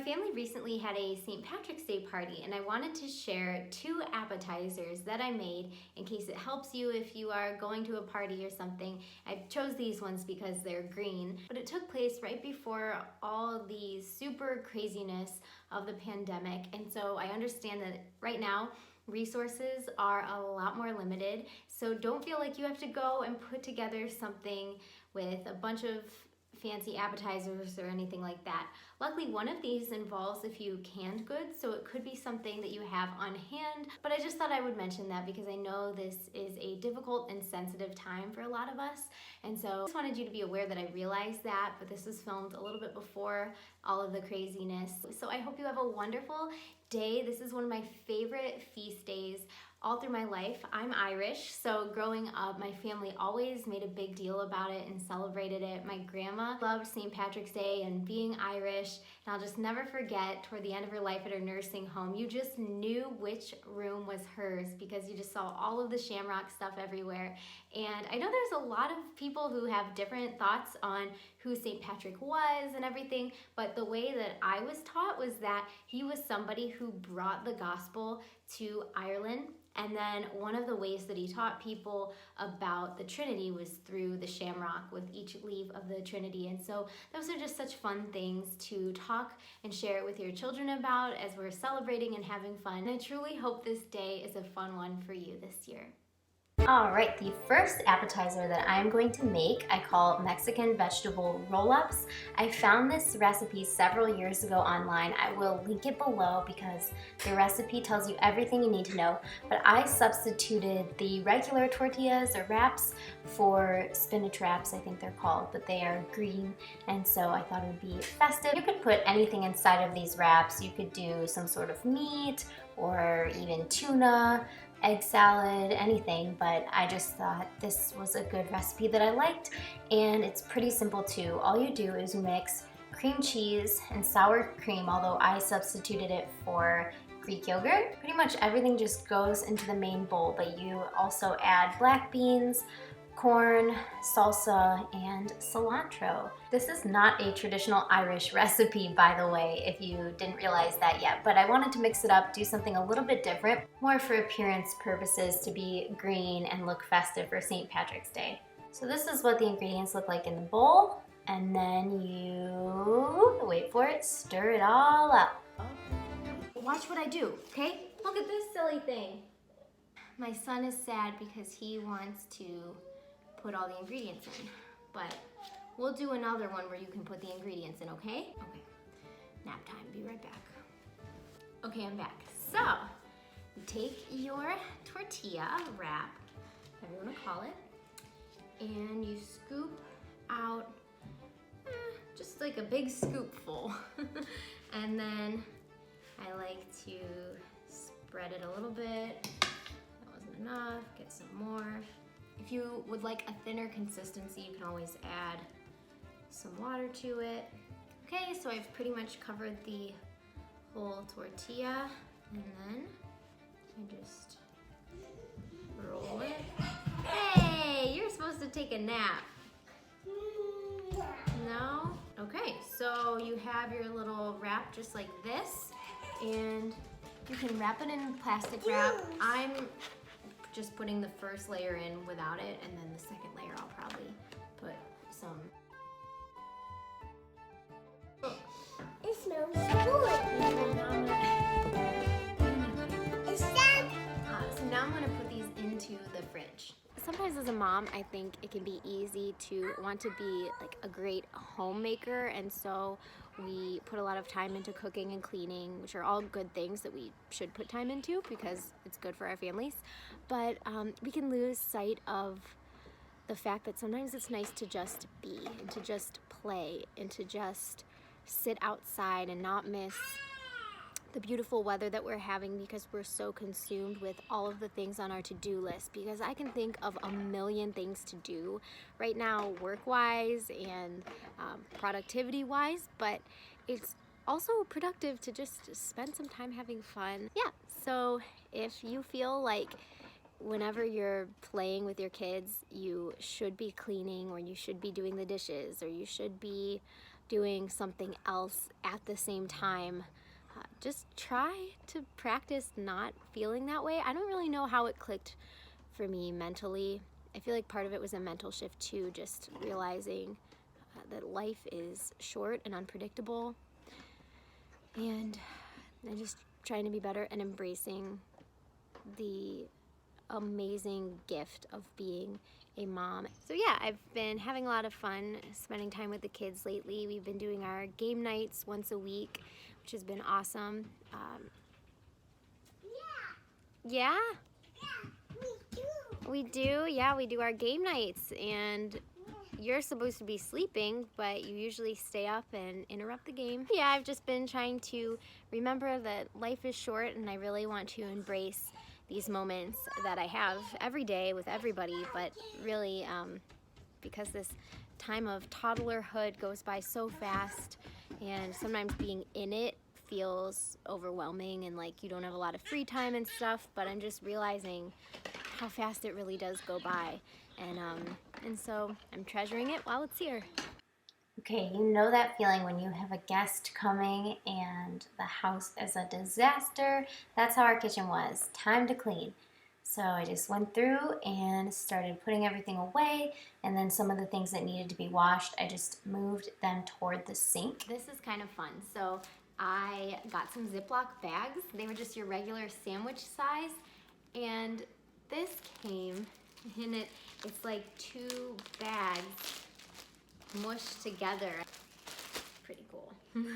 family recently had a St. Patrick's Day party, and I wanted to share 2 appetizers that I made in case it helps you if you are going to a party or something. I chose these ones because they're green, but it took place right before all the super craziness of the pandemic, and so I understand that right now resources are a lot more limited, so don't feel like you have to go and put together something with a bunch of fancy appetizers or anything like that. Luckily, one of these involves a few canned goods, so it could be something that you have on hand, but I just thought I would mention that because I know this is a difficult and sensitive time for a lot of us, and so I just wanted you to be aware that I realized that, but this was filmed a little bit before all of the craziness. So I hope you have a wonderful day. This is one of my favorite feast days all through my life. I'm Irish, so growing up, my family always made a big deal about it and celebrated it. My grandma loved St. Patrick's Day and being Irish, and I'll just never forget toward the end of her life at her nursing home, you just knew which room was hers because you just saw all of the shamrock stuff everywhere. And I know there's a lot of people who have different thoughts on who St. Patrick was and everything, but the way that I was taught was that he was somebody who brought the gospel to Ireland. And then one of the ways that he taught people about the Trinity was through the shamrock with each leaf of the Trinity. And so those are just such fun things to talk and share with your children about as we're celebrating and having fun. And I truly hope this day is a fun one for you this year. All right, the first appetizer that I'm going to make, I call Mexican vegetable roll-ups. I found this recipe several years ago online. I will link it below because the recipe tells you everything you need to know, but I substituted the regular tortillas or wraps for spinach wraps, I think they're called, but they are green, and so I thought it would be festive. You could put anything inside of these wraps. You could do some sort of meat or even tuna, egg salad, anything, but I just thought this was a good recipe that I liked, and it's pretty simple too. All you do is mix cream cheese and sour cream, although I substituted it for Greek yogurt. Pretty much everything just goes into the main bowl, but you also add black beans, corn, salsa, and cilantro. This is not a traditional Irish recipe, by the way, if you didn't realize that yet, but I wanted to mix it up, do something a little bit different, more for appearance purposes to be green and look festive for St. Patrick's Day. So this is what the ingredients look like in the bowl, and then you, wait for it, stir it all up. Watch what I do, okay? Look at this silly thing. My son is sad because he wants to put all the ingredients in, but we'll do another one where you can put the ingredients in, okay? Okay, nap time, be right back. Okay, I'm back. So, you take your tortilla wrap, whatever you wanna call it, and you scoop out just like a big scoopful. And then I like to spread it a little bit. That wasn't enough, get some more. If you would like a thinner consistency, you can always add some water to it. Okay, so I've pretty much covered the whole tortilla, and then I just roll it. Hey, you're supposed to take a nap. No? Okay, so you have your little wrap just like this, and you can wrap it in plastic wrap. I'm just putting the first layer in without it, and then the second layer I'll probably put some. It smells good. So now I'm gonna put these into the fridge. Sometimes as a mom, I think it can be easy to want to be like a great homemaker, and so we put a lot of time into cooking and cleaning, which are all good things that we should put time into because it's good for our families. But we can lose sight of the fact that sometimes it's nice to just be and to just play and to just sit outside and not miss the beautiful weather that we're having because we're so consumed with all of the things on our to-do list, because I can think of a million things to do right now work-wise and productivity-wise, but it's also productive to just spend some time having fun. Yeah, so if you feel like whenever you're playing with your kids, you should be cleaning, or you should be doing the dishes, or you should be doing something else at the same time. Just try to practice not feeling that way. I don't really know how it clicked for me mentally. I feel like part of it was a mental shift too, just realizing that life is short and unpredictable, and just trying to be better and embracing the amazing gift of being a mom. So yeah, I've been having a lot of fun spending time with the kids lately. We've been doing our game nights once a week, which has been awesome. Yeah, we do. Yeah, we do our game nights, and you're supposed to be sleeping, but you usually stay up and interrupt the game. Yeah, I've just been trying to remember that life is short, and I really want to embrace these moments that I have every day with everybody, but really because this time of toddlerhood goes by so fast, and sometimes being in it feels overwhelming and like you don't have a lot of free time and stuff, but I'm just realizing how fast it really does go by, and so I'm treasuring it while it's here. Okay, you know that feeling when you have a guest coming and the house is a disaster? That's how our kitchen was. Time to clean. So I just went through and started putting everything away, and then some of the things that needed to be washed, I just moved them toward the sink. This is kind of fun. So I got some Ziploc bags. They were just your regular sandwich size, and this came in it's like 2 bags mushed together. Pretty cool.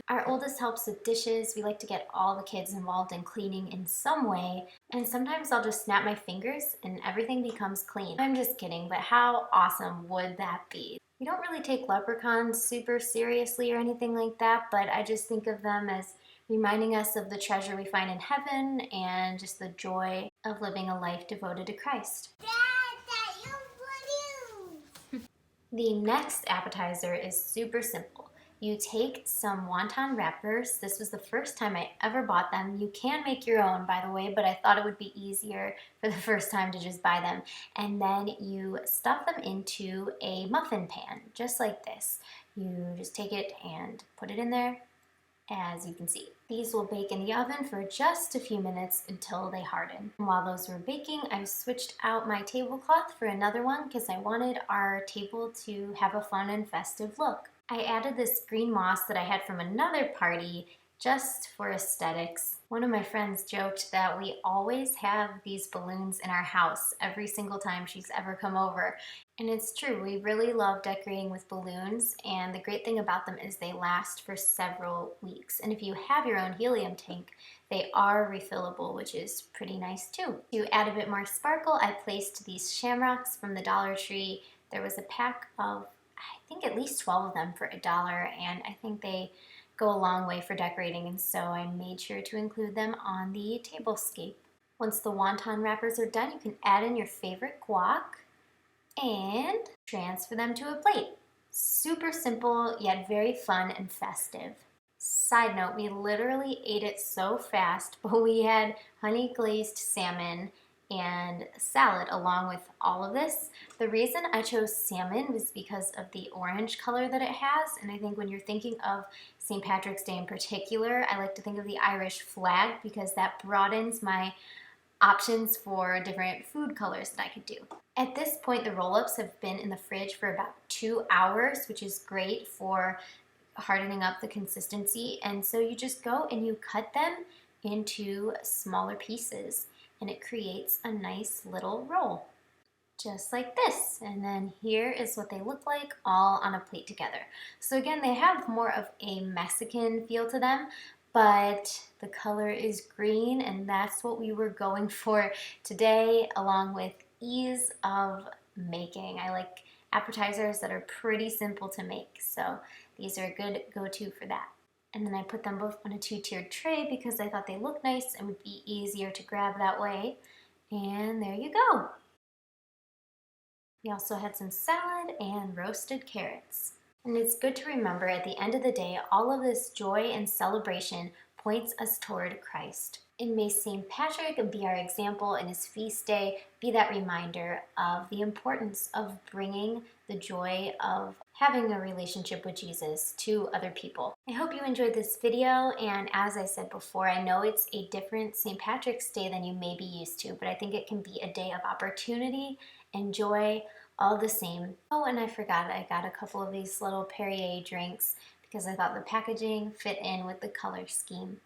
Our oldest helps with dishes. We like to get all the kids involved in cleaning in some way, and sometimes I'll just snap my fingers and everything becomes clean. I'm just kidding, but how awesome would that be? We don't really take leprechauns super seriously or anything like that, but I just think of them as reminding us of the treasure we find in heaven and just the joy of living a life devoted to Christ. The next appetizer is super simple. You take some wonton wrappers. This was the first time I ever bought them. You can make your own, by the way, but I thought it would be easier for the first time to just buy them. And then you stuff them into a muffin pan, just like this. You just take it and put it in there, as you can see. These will bake in the oven for just a few minutes until they harden. And while those were baking, I switched out my tablecloth for another one because I wanted our table to have a fun and festive look. I added this green moss that I had from another party just for aesthetics. One of my friends joked that we always have these balloons in our house every single time she's ever come over. And it's true, we really love decorating with balloons, and the great thing about them is they last for several weeks. And if you have your own helium tank, they are refillable, which is pretty nice too. To add a bit more sparkle, I placed these shamrocks from the Dollar Tree. There was a pack of, I think, at least 12 of them for $1, and I think they go a long way for decorating, and so I made sure to include them on the tablescape. Once the wonton wrappers are done, you can add in your favorite guac and transfer them to a plate. Super simple, yet very fun and festive. Side note, we literally ate it so fast, but we had honey glazed salmon and salad along with all of this. The reason I chose salmon was because of the orange color that it has, and I think when you're thinking of St. Patrick's Day in particular, I like to think of the Irish flag because that broadens my options for different food colors that I could do. At this point, the roll-ups have been in the fridge for about 2 hours, which is great for hardening up the consistency. And so you just go and you cut them into smaller pieces, and it creates a nice little roll, just like this. And then here is what they look like all on a plate together. So again, they have more of a Mexican feel to them, but the color is green, and that's what we were going for today, along with ease of making. I like appetizers that are pretty simple to make, so these are a good go-to for that. And then I put them both on a 2-tiered tray because I thought they looked nice and would be easier to grab that way. And there you go. We also had some salad and roasted carrots. And it's good to remember at the end of the day, all of this joy and celebration points us toward Christ. And may St. Patrick be our example, and his feast day be that reminder of the importance of bringing the joy of having a relationship with Jesus to other people. I hope you enjoyed this video, and as I said before, I know it's a different St. Patrick's Day than you may be used to, but I think it can be a day of opportunity and joy all the same. Oh, and I forgot, I got a couple of these little Perrier drinks because I thought the packaging fit in with the color scheme.